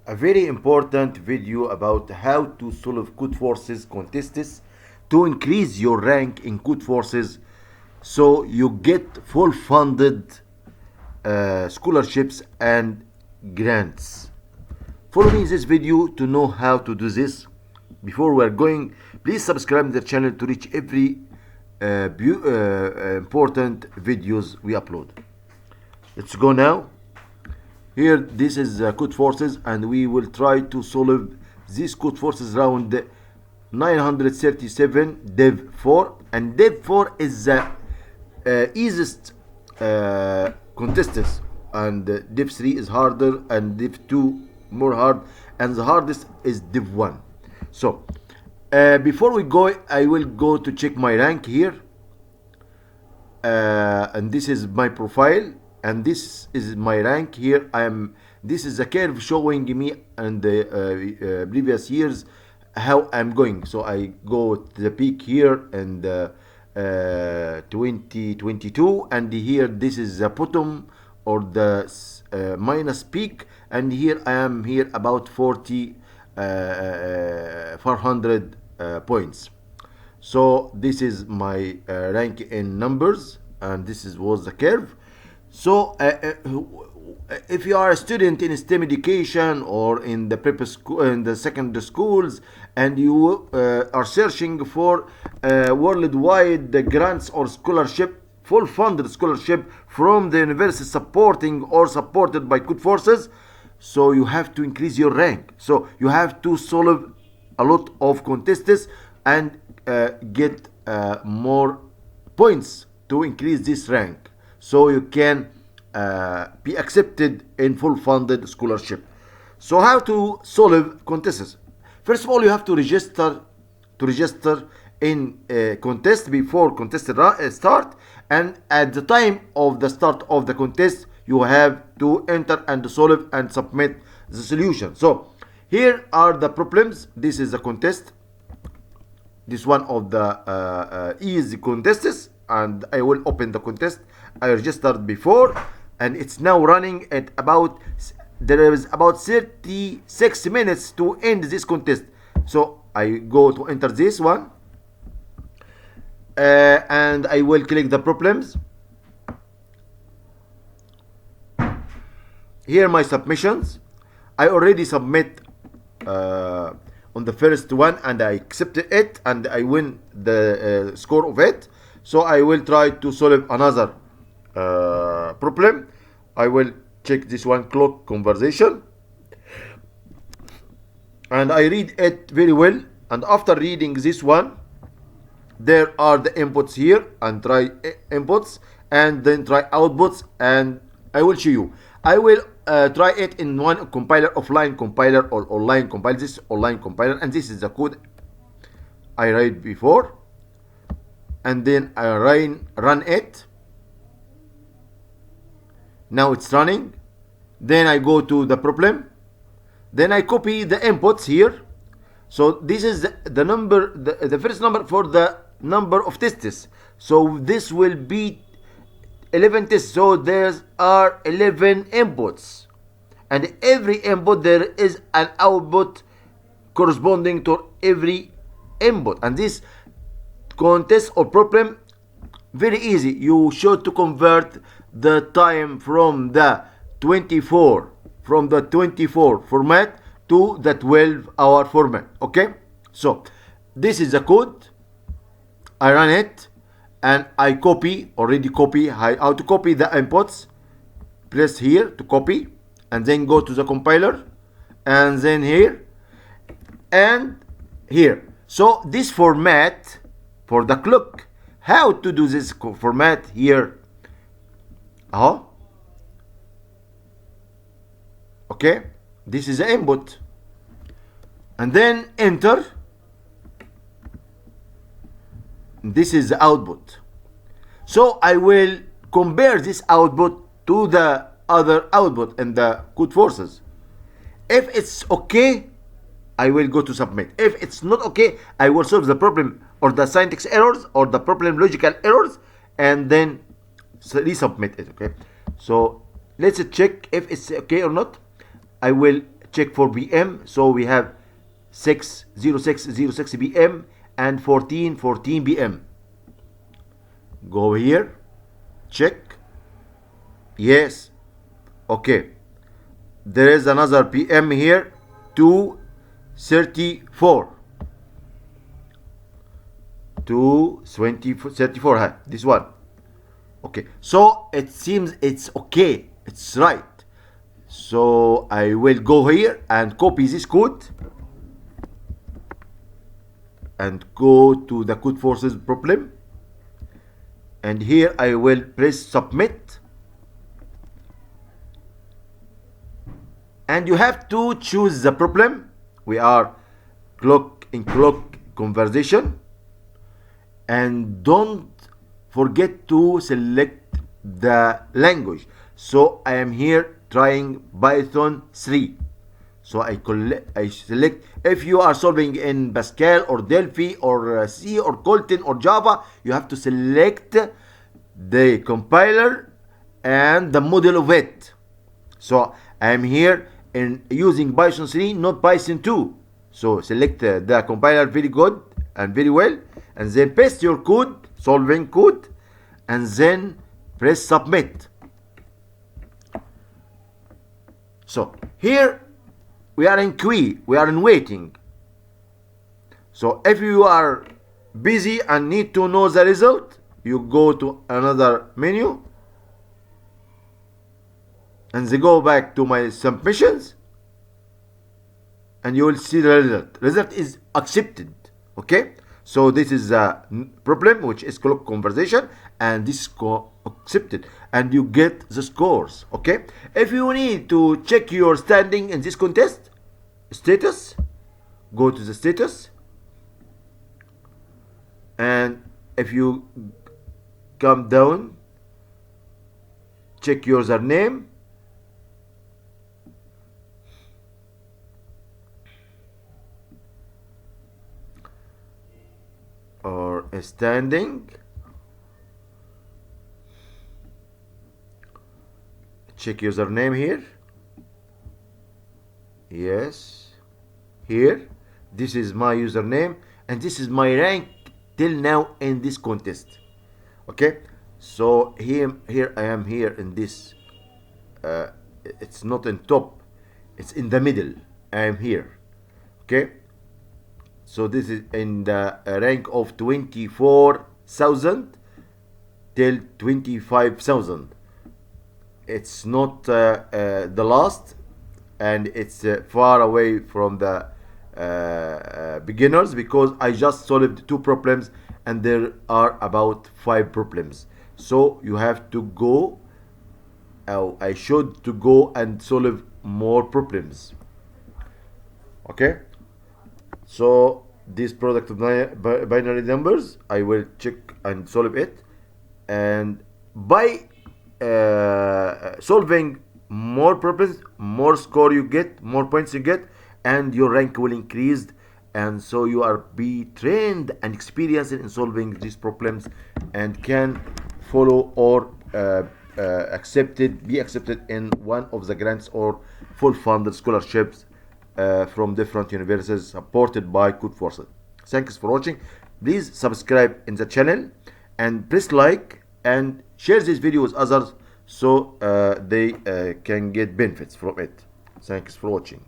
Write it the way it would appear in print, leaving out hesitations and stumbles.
a very important video about how to solve Codeforces contests to increase your rank in Codeforces so you get full funded scholarships and grants. Follow me in this video to know how to do this. Before we're going, please subscribe to the channel to reach every important videos we upload. Let's go now. Here, this is Codeforces, and we will try to solve this Codeforces round 937 Dev 4, and Dev 4 is the easiest contest, and Dev 3 is harder, and Dev 2 more hard, and the hardest is Dev 1. So before we go, I will go to check my rank here, and this is my profile, and this is my rank here. This is a curve showing me in the previous years how I'm going. So I go to the peak here and 2022, and here this is the bottom or the minus peak, and here I am here about 400 points. So this is my rank in numbers, and this was the curve. So if you are a student in STEM education or in the prep school, in the secondary schools, and you are searching for worldwide grants or scholarship, full funded scholarship from the university supporting or supported by Codeforces, so you have to increase your rank. So you have to solve a lot of contests and get more points to increase this rank, so you can be accepted in full funded scholarship. So how to solve contests? First of all, you have to register in a contest before contest start, and at the time of the start of the contest you have to enter and solve and submit the solution. So here are the problems. This is the contest. This one of the easy contests, and I will open the contest. I registered before, and it's now running at about, there is about 36 minutes to end this contest. So I go to enter this one, and I will click the problems. Here my submissions. I already submit on the first one, and I accepted it, and I win the score of it. So I will try to solve another problem. I will check this one, clock conversation, and I read it very well. And after reading this one, there are the inputs here, and try inputs and then try outputs, and I will show you. I will try it in one compiler, offline compiler or online compiler. This is online compiler, and this is the code I read before, and then I run it. Now it's running. Then I go to the problem. Then I copy the inputs here. So this is the number, the first number for the number of tests. So this will be 11 tests. So there are 11 inputs, and every input there is an output corresponding to every input. And this contest or problem, very easy. You should to convert the time from the 24 format to the 12-hour format. Okay, so this is the code. I run it, and I already copy how to copy the inputs. Press here to copy, and then go to the compiler, and then here and here. So this format for the clock, how to do this format here? Okay, this is the input, and then enter. This is the output. So I will compare this output to the other output in the Codeforces. If it's okay, I will go to submit. If it's not okay, I will solve the problem or the syntax errors or the problem logical errors, and then resubmit it. Okay, so let's check if it's okay or not. I will check for PM. So we have 6:06:06 PM and 14:14 PM. Go here, check. Yes. Okay. There is another PM here, 2:34. 2:34. This one. Okay. So it seems it's okay. It's right. So I will go here and copy this code and go to the Codeforces problem. And here I will press submit. And you have to choose the problem. We are clock conversation. And don't forget to select the language. So I am here trying Python 3. So I select, if you are solving in Pascal or Delphi or C or Kotlin or Java, you have to select the compiler and the model of it. So I am here in using Python 3, not Python 2. So select the compiler very good and very well, and then paste your code, solving code, and then press submit. So here we are in queue, we are in waiting. So if you are busy and need to know the result, you go to another menu and then go back to my submissions and you will see the result. Result is accepted. Okay, so this is a problem which is clock conversation, and this is accepted, and you get the scores. Okay, if you need to check your standing in this contest, status, go to the status, and if you come down, check your username, or standing, check username here. Yes, here this is my username and this is my rank till now in this contest. Okay, so here I am here in this, it's not in top, it's in the middle. I am here. Okay, so this is in the rank of 24,000 till 25,000. It's not the last, and it's far away from the beginners, because I just solved 2 problems and there are about 5 problems. So you have to go, I should to go and solve more problems. Okay, so this product of binary numbers, I will check and solve it, and by solving more problems, more score you get, more points you get, and your rank will increase, and so you are be trained and experienced in solving these problems and can follow or be accepted in one of the grants or full funded scholarships from different universities supported by Codeforces. Thanks for watching. Please subscribe in the channel and press like and share this video with others so they can get benefits from it. Thanks for watching.